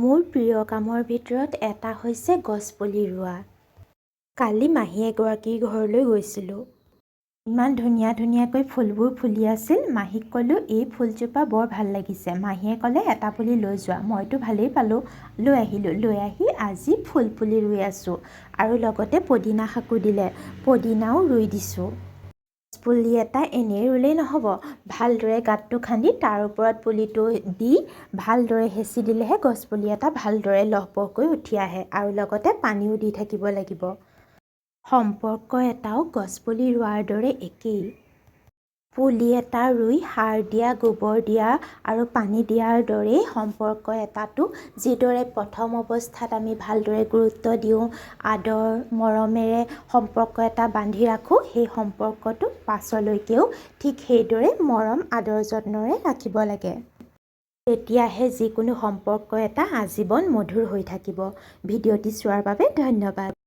মোৰ প্ৰিয় কামৰ ভিতৰত এটা হৈছে গছপুলি ৰোৱা। কালি মাহী এগৰাকীৰ ঘৰলৈ গৈছিলোঁ। ইমান ধুনীয়াকৈ ফুলবোৰ ফুলি আছিল। মাহীক ক'লোঁ, এই ফুলজোপা বৰ ভাল লাগিছে। মাহীয়ে ক'লে, এটা পুলি লৈ যোৱা। মইতো ভালেই পালোঁ, লৈ আহিলোঁ। লৈ আহি আজি ফুল পুলি ৰুই আছোঁ আৰু লগতে পদিনা শাকো দিলে, পদিনাও ৰুই দিছোঁ। পুলি এটা এনেই ৰুলেই নহ'ব, ভালদৰে গাঁতটো খান্দি তাৰ ওপৰত পুলিটো দি ভালদৰে হেঁচি দিলেহে গছপুলি এটা ভালদৰে লহপহকৈ উঠি আহে আৰু লগতে পানীও দি থাকিব লাগিব। সম্পৰ্ক এটাও গছপুলি ৰোৱাৰ দৰে একেই। পুলি এটা ৰুই সাৰ দিয়া, গোবৰ দিয়া আৰু পানী দিয়াৰ দৰেই সম্পৰ্ক এটাতো যিদৰে প্ৰথম অৱস্থাত আমি ভালদৰে গুৰুত্ব দিওঁ, আদৰ মৰমেৰে সম্পৰ্ক এটা বান্ধি ৰাখোঁ, সেই সম্পৰ্কটো পাছলৈকেও ঠিক সেইদৰে মৰম আদৰ যত্নৰে ৰাখিব লাগে। তেতিয়াহে যিকোনো সম্পৰ্ক এটা আজীৱন মধুৰ হৈ থাকিব। ভিডিঅ'টি চোৱাৰ বাবে ধন্যবাদ।